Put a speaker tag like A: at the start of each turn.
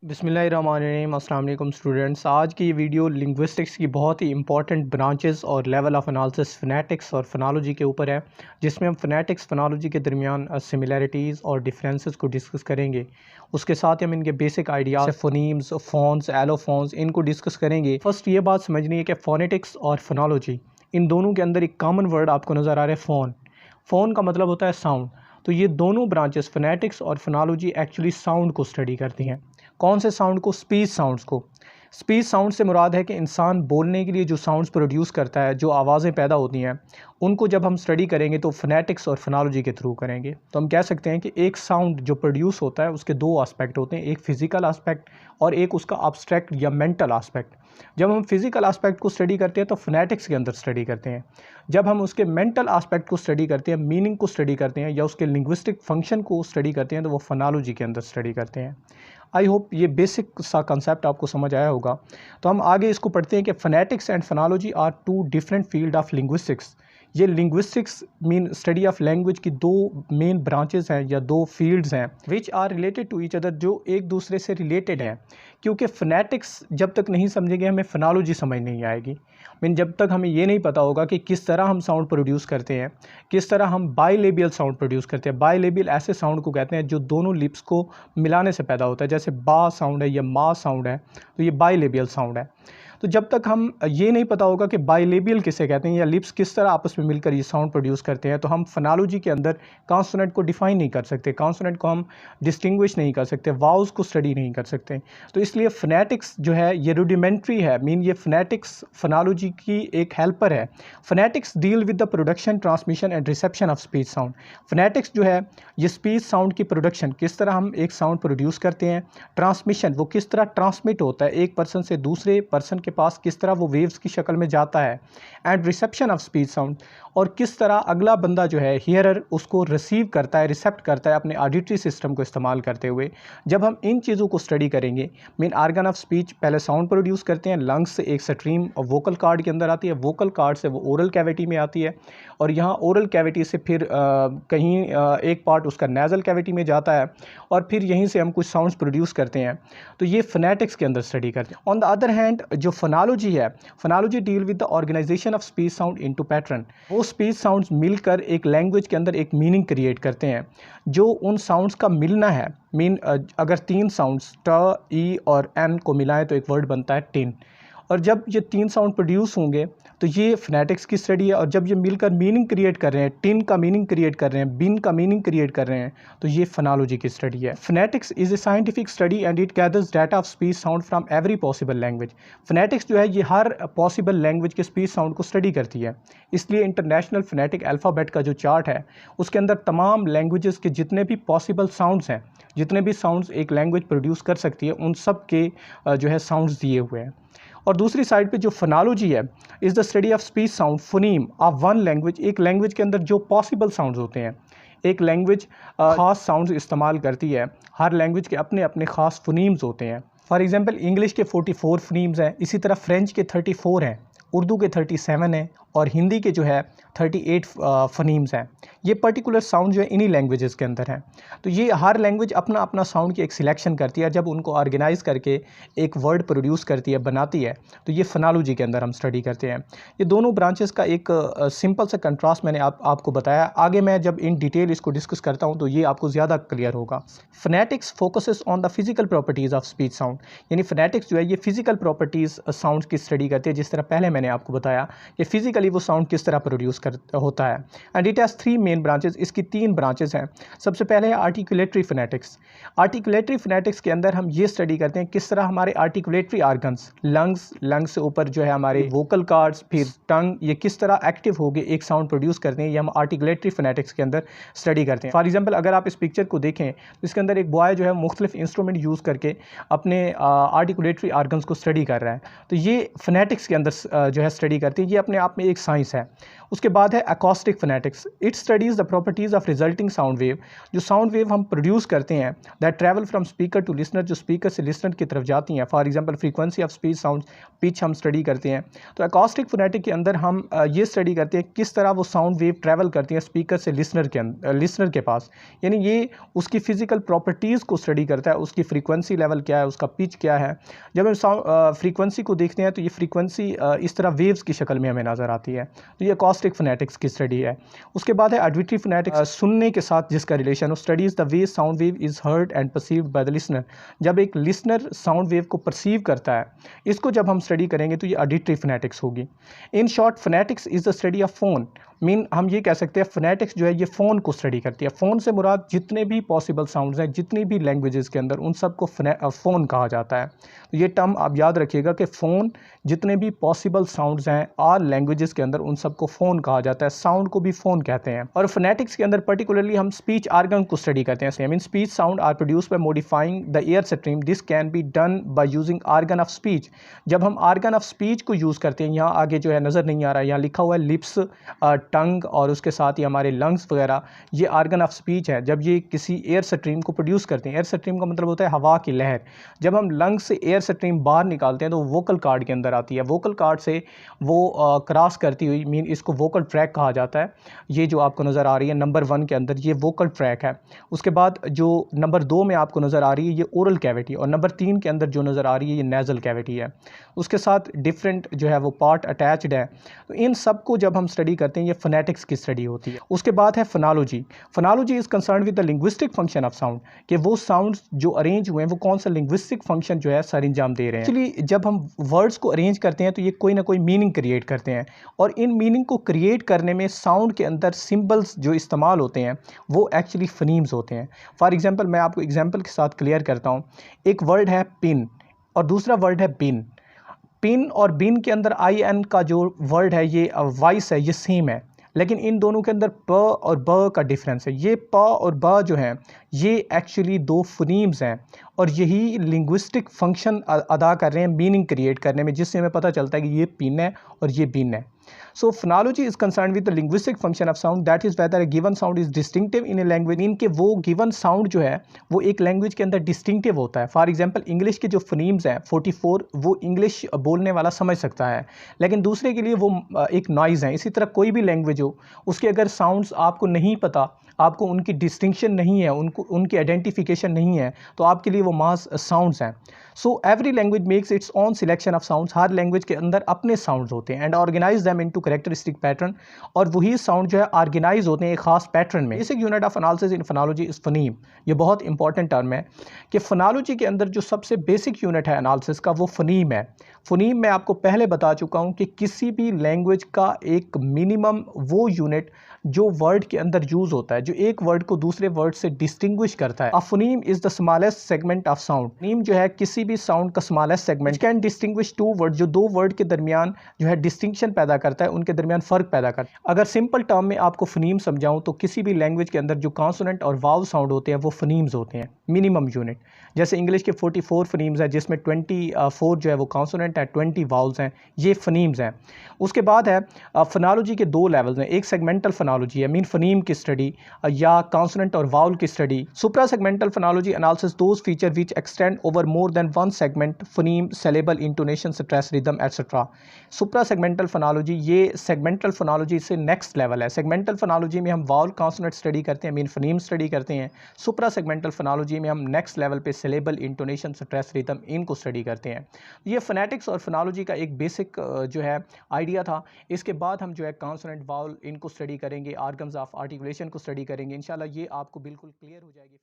A: बिस्मिल्लाहिर्रहमानिर्रहीम। अस्सलाम वालेकुम स्टूडेंट्स। आज की ये वीडियो लिंग्विस्टिक्स की बहुत ही इंपॉर्टेंट ब्रांचेस और लेवल ऑफ एनालिसिस फ़ोनेटिक्स और फ़ोनोलॉजी के ऊपर है, जिसमें हम फ़ोनेटिक्स फ़ोनोलॉजी के दरमियान सिमिलैरिटीज़ और डिफरेंसेस को डिस्कस करेंगे। उसके साथ ही हम इनके बेसिक आइडियाज़ फ़ोनीम्स, फ़ॉन्ट्स, एलोफ़ॉन्स इनको डिस्कस करेंगे। फ़र्स्ट ये बात समझनी है कि फ़ोनेटिक्स और फ़ोनोलॉजी इन दोनों के अंदर एक कॉमन वर्ड आपको नज़र आ रहा है, फ़ोन। फ़ोन का मतलब होता है साउंड। तो ये दोनों ब्रांचेस फ़ोनेटिक्स और फ़ोनोलॉजी एक्चुअली साउंड को स्टडी करती हैं। कौन से साउंड को? स्पीच साउंड्स को। स्पीच साउंड से मुराद है कि इंसान बोलने के लिए जो साउंड्स प्रोड्यूस करता है, जो आवाज़ें पैदा होती हैं, उनको जब हम स्टडी करेंगे तो फ़ोनेटिक्स और फ़ोनोलॉजी के थ्रू करेंगे। तो हम कह सकते हैं कि एक साउंड जो प्रोड्यूस होता है उसके दो आस्पेक्ट होते हैं, एक फ़िज़िकल आस्पेक्ट और एक उसका एब्स्ट्रैक्ट या मेंटल आस्पेक्ट। जब हम फ़िज़िकल आस्पेक्ट को स्टडी करते हैं तो फ़ोनेटिक्स के अंदर स्टडी करते हैं। जब हम उसके मेंटल आस्पेक्ट को स्टडी करते हैं, मीनिंग को स्टडी करते हैं या उसके लिंग्विस्टिक फंक्शन को स्टडी करते हैं, तो वो फ़ोनोलॉजी के अंदर स्टडी करते हैं। आई होप ये बेसिक सा कंसेप्ट आपको समझ आया होगा। तो हम आगे इसको पढ़ते हैं कि phonetics and phonology are two different field of linguistics. ये linguistics mean study of language की दो मेन ब्रांचेस हैं या दो फील्ड्स हैं, which are related to each other, जो एक दूसरे से रिलेटेड हैं। क्योंकि फ़ोनेटिक्स जब तक नहीं समझेंगे हमें फ़ोनोलॉजी समझ नहीं आएगी। मीन जब तक हमें ये नहीं पता होगा कि किस तरह हम साउंड प्रोड्यूस करते हैं, किस तरह हम बाइलेबियल साउंड प्रोड्यूस करते हैं। बाइलेबियल ऐसे साउंड को कहते हैं जो दोनों लिप्स को मिलाने से पैदा होता है, जैसे बा साउंड है या मा साउंड है, तो ये बाइलेबियल साउंड है। तो जब तक हम ये नहीं पता होगा कि बाइलेबियल किसे कहते हैं या लिप्स किस तरह आपस में मिलकर ये साउंड प्रोड्यूस करते हैं, तो हम फ़ोनोलॉजी के अंदर कॉन्सोनेंट को डिफ़ाइन नहीं कर सकते, कॉन्सोनेंट को हम डिस्टिंग्विश नहीं कर सकते, वाउल्स को स्टडी नहीं कर सकते। तो इसलिए फ़ोनेटिक्स जो है ये रूडिमेंट्री है, मीन ये फ़ोनेटिक्स फ़ोनोलॉजी की एक हेल्पर है। Phonetics deal with the production, transmission and reception of speech sound. Phonetics जो है ये स्पीच साउंड की प्रोडक्शन, किस तरह हम एक साउंड प्रोड्यूस करते हैं, ट्रांसमिशन वो किस तरह ट्रांसमिट होता है एक पर्सन से दूसरे पर्सन के पास, किस तरह वो वेव्स की शक्ल में जाता है, and reception of speech sound, और किस तरह अगला बंदा जो है हियरर उसको रिसीव करता है, रिसेप्ट करता है अपने ऑडिटरी सिस्टम को इस्तेमाल करते हुए। जब हम इन चीज़ों को स्टडी करेंगे, मीन आर्गन ऑफ स्पीच पहले साउंड प्रोड्यूस करते हैं, लंग्स से एक स्ट्रीम और वोकल कार्ड के अंदर आती है, वोकल कार्ड से वो ओरल कैविटी में आती है, और यहाँ ओरल कैविटी से फिर कहीं एक पार्ट उसका नेज़ल कैविटी में जाता है, और फिर यहीं से हम कुछ साउंड्स प्रोड्यूस करते हैं। तो ये फ़ोनेटिक्स के अंदर स्टडी करते हैं। ऑन द अदर हैंड जो फ़ोनोलॉजी है, phonology deal with the organisation of speech sound into pattern. वो स्पीच साउंड्स मिलकर एक लैंग्वेज के अंदर एक मीनिंग क्रिएट करते हैं, जो उन साउंड्स का मिलना है। मीन अगर तीन साउंड्स ट, ई और एन को मिलाएं तो एक वर्ड बनता है टिन, और जब ये तीन साउंड प्रोड्यूस होंगे तो ये फ़ोनेटिक्स की स्टडी है। और जब ये मिलकर मीनिंग क्रिएट कर रहे हैं, टिन का मीनिंग क्रिएट कर रहे हैं, बिन का मीनिंग क्रिएट कर रहे हैं, तो ये फ़ोनोलॉजी की स्टडी है। Phonetics is a scientific study and it gathers data of speech sound from every possible language. Phonetics जो है ये हर पॉसिबल लैंग्वेज के स्पीच साउंड को स्टडी करती है। इसलिए इंटरनेशनल फ़ोनेटिक अल्फ़ाबेट का जो चार्ट है उसके अंदर तमाम लैंग्वेजेस के जितने भी पॉसिबल साउंड्स हैं, जितने भी साउंड्स एक लैंग्वेज प्रोड्यूस कर सकती है, उन सब के जो है साउंड्स दिए हुए हैं। और दूसरी साइड पे जो फ़ोनोलॉजी है is the study of speech sound phoneme of one language. एक लैंग्वेज के अंदर जो पॉसिबल साउंड्स होते हैं, एक लैंग्वेज ख़ास साउंड्स इस्तेमाल करती है, हर लैंग्वेज के अपने अपने ख़ास फोनीम्स होते हैं। फॉर एग्जांपल इंग्लिश के 44 फोनीम्स हैं, इसी तरह फ्रेंच के 34 हैं, उर्दू के 37 हैं, और हिंदी के जो है 38 फोनीम्स हैं। ये पर्टिकुलर साउंड जो है इन्हीं लैंग्वेजेस के अंदर हैं। तो ये हर लैंग्वेज अपना अपना साउंड की एक सिलेक्शन करती है, जब उनको ऑर्गेनाइज करके एक वर्ड प्रोड्यूस करती है, बनाती है, तो ये फ़ोनोलॉजी के अंदर हम स्टडी करते हैं। ये दोनों ब्रांचेस का एक सिंपल सा कंट्रास्ट मैंने आपको बताया। आगे मैं जब इन डिटेल इसको डिस्कस करता हूँ तो ये आपको ज़्यादा क्लियर होगा। Phonetics focuses on the physical properties of speech sound, यानी फ़ोनेटिक्स जो है ये फिजिकल प्रॉपर्टीज़ साउंड की स्टडी करती है, जिस तरह पहले मैंने आपको बताया कि फिजिकली वो साउंड किस तरह प्रोड्यूस होता है। And it has 3 main branches, इसकी 3 ब्रांचेस हैं। सबसे पहले है आर्टिकुलेटरी फ़ोनेटिक्स। आर्टिकुलेटरी फ़ोनेटिक्स के अंदर हम ये स्टडी करते हैं किस तरह हमारे आर्टिकुलेटरी आर्गन्स, लंग्स से ऊपर जो है हमारे वोकल कार्ड्स, फिर टंग, ये किस तरह एक्टिव हो गए एक साउंड प्रोड्यूस करते हैं, ये हम आर्टिकुलेटरी फ़ोनेटिक्स के अंदर स्टडी करते हैं। फॉर एग्जाम्पल अगर आप इस पिक्चर को देखें तो इसके अंदर एक बॉय जो है मुख्तलिफ इंस्ट्रूमेंट यूज़ करके अपने आर्टिकुलेटरी आर्गन्स को स्टडी कर रहा है। तो ये फ़ोनेटिक्स के अंदर जो है स्टडी करती है। ये अपने आप में एक साइंस है। उसके बाद है acoustic phonetics. It studies the properties of resulting sound wave. जो साउंड वेव हम प्रोड्यूस करते हैं that travel from speaker to listener, जो स्पीकर से लिसनर की तरफ जाती हैं। For example frequency of speech sound, pitch हम स्टडी करते हैं। तो एकॉस्टिक फोनेटिक के अंदर हम ये स्टडी करते हैं किस तरह वो साउंड वेव ट्रैवल करती हैं स्पीकर से लिसनर के पास, यानी ये उसकी फिजिकल प्रॉपर्टीज़ को स्टडी करता है। उसकी फ्रीक्वेंसी लेवल क्या है, उसका पिच क्या है। जब हम फ्रीक्वेंसी को देखते हैं तो ये फ्रीक्वेंसी इस तरह वेव्स की शक्ल में हमें नज़र आती है। तो ये एकॉस्टिक फोनेटिक्स की स्टडी है। उसके बाद है ऑडिटरी फोनेटिक्स, सुनने के साथ जिसका रिलेशन हो। Studies the way sound wave is heard and perceived by the listener. जब एक लिसनर साउंड वेव को परसीव करता है, इसको जब हम स्टडी करेंगे तो ये ऑडिटरी फोनेटिक्स होगी। In short phonetics is the study of phone. हम ये कह सकते हैं फोनेटिक्स जो है ये फ़ोन को स्टडी करती है। फ़ोन से मुराद जितने भी पॉसिबल साउंड्स हैं, जितनी भी लैंग्वेजेस के अंदर, उन सब को फ़ोन कहा जाता है। तो ये टर्म आप याद रखिएगा कि फ़ोन, जितने भी पॉसिबल साउंड्स हैं ऑल लैंग्वेजेस के अंदर, उन सबको फ़ोन कहा जाता है। साउंड को भी फ़ोन कहते हैं। और फोनेटिक्स के अंदर पर्टिकुलरली हम स्पीच आर्गन को स्टडी करते हैं। Speech sound are produce by modifying the air stream. This can be done by using organ of speech. जब हम आर्गन ऑफ स्पीच को यूज़ करते हैं, यहाँ आगे जो है नज़र नहीं आ रहा है, यहाँ लिखा हुआ है लिप्स, टंग और उसके साथ ही हमारे लंग्स वगैरह, ये आर्गन ऑफ स्पीच है। जब ये किसी एयर स्ट्रीम को प्रोड्यूस करते हैं, एयर स्ट्रीम का मतलब होता है हवा की लहर। जब हम लंग्स से एयर स्ट्रीम बाहर निकालते हैं तो वोकल कार्ड के अंदर आती है। वोकल कार्ड से वो क्रॉस करती हुई, इसको वोकल ट्रैक कहा जाता है। ये जो आपको नज़र आ रही है नंबर 1 के अंदर, ये वोकल ट्रैक है। उसके बाद जो नंबर 2 में आपको नज़र आ रही है ये ओरल कैविटी, और नंबर 3 के अंदर जो नज़र आ रही है ये नेज़ल कैविटी है। उसके साथ डिफरेंट जो है वो पार्ट अटैच्ड है। तो इन सब को जब हम स्टडी करते हैं, ये फोनेटिक्स की स्टडी होती है। उसके बाद है phonology. Phonology is concern with the linguistic function of sound, कि वो साउंड्स जो अरेंज हुए हैं वो कौन सा लिंग्विस्टिक फंक्शन जो है सर अंजाम दे रहे हैं। एक्चुअली जब हम वर्ड्स को अरेंज करते हैं तो ये कोई ना कोई मीनिंग क्रिएट करते हैं, और इन मीनिंग को क्रिएट करने में साउंड के अंदर सिंबल्स जो इस्तेमाल होते हैं वो एक्चुअली फनीम्स होते हैं। फॉर एग्जांपल मैं आपको एग्जांपल के साथ क्लियर करता हूँ। एक वर्ड है पिन और दूसरा वर्ड है बिन। पिन और बिन के अंदर आई एन का जो वर्ड है, ये वॉइस है, ये सेम है, लेकिन इन दोनों के अंदर प और ब का डिफरेंस है। ये प और ब जो हैं ये एक्चुअली दो फोनीम्स हैं, और यही लिंग्विस्टिक फंक्शन अदा कर रहे हैं मीनिंग क्रिएट करने में, जिससे हमें पता चलता है कि ये पिन है और ये बिन है। So phonology is concern with the linguistic function of sound, that is whether a given sound is distinctive in a language. इनके वो गिवन साउंड जो है वो एक लैंग्वेज के अंदर डिस्टिंक्टिव होता है। फॉर एग्जांपल इंग्लिश के जो फोनीम्स हैं 44, वो इंग्लिश बोलने वाला समझ सकता है, लेकिन दूसरे के लिए वो एक नॉइज़ है। इसी तरह कोई भी लैंग्वेज हो, उसके अगर साउंड्स आपको नहीं पता, आपको उनकी डिस्टिंक्शन नहीं है, उनकी आइडेंटिफिकेशन नहीं है, तो आपके लिए वो मास साउंड्स हैं। So every language makes its own selection of sounds. हर लैंग्वेज के अंदर अपने साउंड्स होते हैं and organize them into characteristic pattern, और वही साउंड जो है ऑर्गेनाइज होते हैं एक खास पैटर्न में। Basic unit of analysis in phonology is phoneme. ये बहुत इंपॉर्टेंट टर्म है कि फोनोलॉजी के अंदर जो सबसे बेसिक यूनिट है एनालिसिस का वो फनीम है। फनीम मैं आपको पहले बता चुका हूँ कि किसी भी लैंग्वेज का एक मिनिमम वो यूनिट जो वर्ड के अंदर यूज होता है, जो एक वर्ड को दूसरे वर्ड से डिस्टिंग्विश करता है। A phoneme is the smallest segment of sound. Phoneme जो है किसी भी साउंड का smallest segment, can distinguish two word, जो दो वर्ड के दरमियान जो है डिस्टिंक्शन पैदा करता है, उनके दरमियान फ़र्क पैदा करता है। अगर सिंपल टर्म में आपको फोनीम समझाऊं तो किसी भी लैंग्वेज के अंदर जो कॉन्सोनेंट और वावल साउंड होते हैं वो फोनीम्स होते हैं, मिनिमम यूनिट। जैसे इंग्लिश के 44 फोनीम्स हैं, जिसमें 24 जो है वो कॉन्सोनेंट है, 20 वावल्स हैं, ये फोनीम्स हैं। उसके बाद है फोनोलॉजी के दो लेवल्स हैं। एक सेगमेंटल फोनोलॉजी है, मीन फोनीम की स्टडी या कॉन्सोनेंट और वावल की study. Supra segmental phonology analysis those feature which extend over more than one segment, phoneme, saleable, intonation, stress, rhythm etcetera. Supra segmental phonology ये segmental phonology से next level है। Segmental phonology में हम vowel consonant study करते हैं, mean phoneme study करते हैं। सुप्रा segmental phonology में हम नेक्स्ट लेवल पे सेलेबल, इंटोनेशन, स्ट्रेस, रिदम इनको स्टडी करते हैं। ये फोनेटिक्स और फोनोलॉजी का एक बेसिक जो है आइडिया था। इसके बाद हम जो है कॉन्सोनेंट, वावल इनको स्टडी करेंगे, आर्गन्स ऑफ आर्टिकुलेशन को स्टडी करेंगे। इंशाल्लाह ये आपको बिल्कुल क्लियर हो जाएगी।